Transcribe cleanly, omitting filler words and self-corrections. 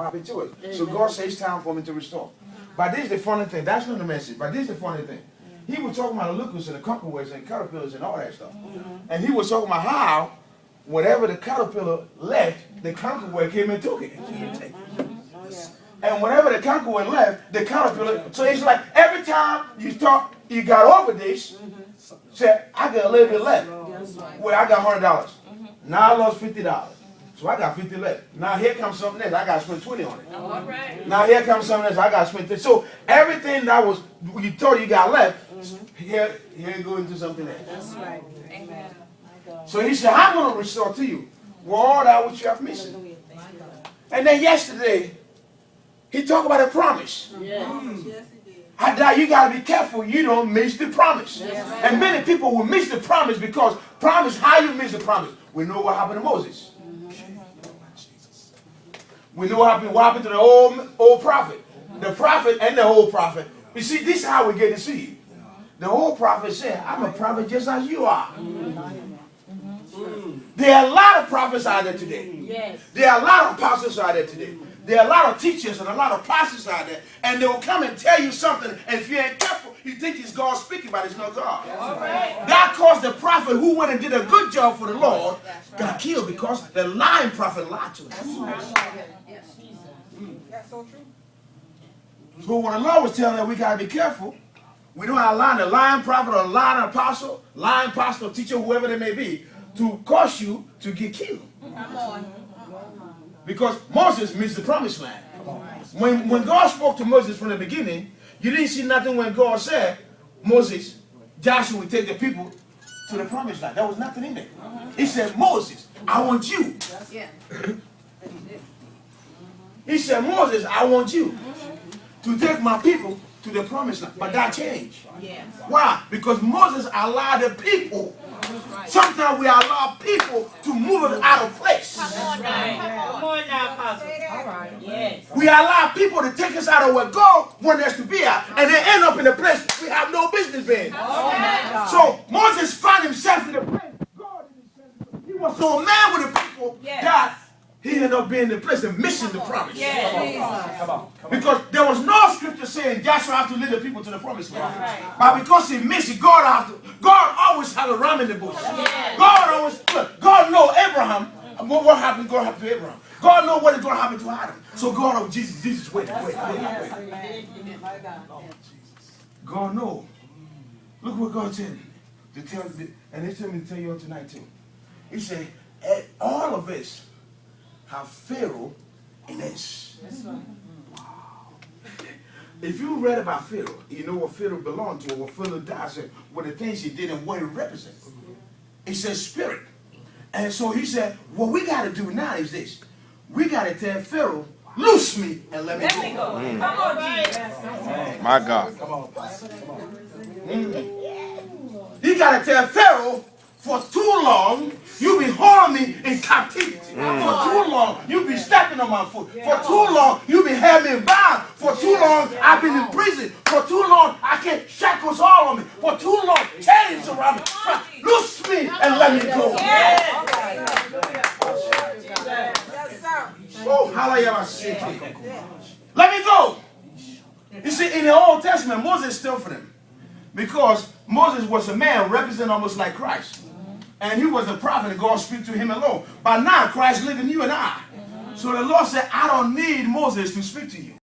happen to it. So God says it's time for me to restore. But this is the funny thing. That's not the message. But this is the funny thing. He was talking about the locusts and the conquerors and caterpillars and all that stuff. And he was talking about how whatever the caterpillar left, the conqueror came and took it. And whenever the conqueror left, the caterpillar. So it's like every time you thought you got over this, say, I got a little bit left. Well, I got $100. Now I lost $50. So I got 50 left. Now here comes something else. I got to spend 20 on it. All right. Now here comes something else. I got to spend 30. So everything that was you thought you got left, here go into something else. That's right. Amen. So he said, I'm going to restore to you all that which you have missed. And then yesterday, he talked about a promise. You got to be careful you don't miss the promise. And many people will miss the promise because promise, how you miss the promise? We know what happened to Moses. We know what happened to the old prophet. The prophet and the old prophet. You see, this is how we get deceived. The old prophet said, I'm a prophet just as you are. There are a lot of prophets out there today. There are a lot of apostles out there today. There are a lot of teachers and a lot of pastors out there. And they will come and tell you something. And if you ain't careful, you think it's God speaking, but it's not God. That caused the prophet who went and did a good job for the Lord got killed because the lying prophet lied to him. That's so true. So when the Lord was telling us we got to be careful, we don't allow the lying prophet or lying apostle, lying pastor, teacher, whoever they may be, to cause you to get killed. Come on. Because Moses missed the promised land. When God spoke to Moses from the beginning, you didn't see nothing when God said, Moses, Joshua would take the people to the promised land. There was nothing in there. He said, Moses, I want you. He said, Moses, I want you to take my people to the promised land. But that changed. Why? Because Moses allowed the people. Sometimes we allow people to move us out of place. Come on now, Pastor. All right. Yes. We allow people to take us out of where God wants us to be at, and they end up in a place we have no business being. So Moses found himself in a place God didn't. He was so mad with the people that he ended up being in the place and missing the promise. Come on. Because there was no scripture saying Joshua have to lead the people to the promised land. But because he missed it, God always have a ram in the bush. God know Abraham. What happened? God happened to Abraham. God know what is going to happen to Adam. So God, Jesus, wait. God know. Look what God said to tell, and He told me to tell you all tonight too. He said, all of us have Pharaoh in us. Wow. If you read about Pharaoh, you know what Pharaoh belonged to, or what Pharaoh does, and what the things he did and what he represents. It says spirit. And so he said, what we got to do now is this. We got to tell Pharaoh, loose me and let me go. Come on, Jesus. My God. You got to tell Pharaoh, for too long, you be holding me in captivity. For too long, you be stepping on my foot. For too long, you be having me bound. For too long, I've been in prison. For too long, I can't shackles all on me. For too long, chains around me. Loose me and let me go. Oh, hallelujah. Let me go. You see, in the Old Testament, Moses stole for them. Because Moses was a man representing almost like Christ. And he was a prophet, and God speak to him alone. But now Christ lives in you and I. So the Lord said, I don't need Moses to speak to you.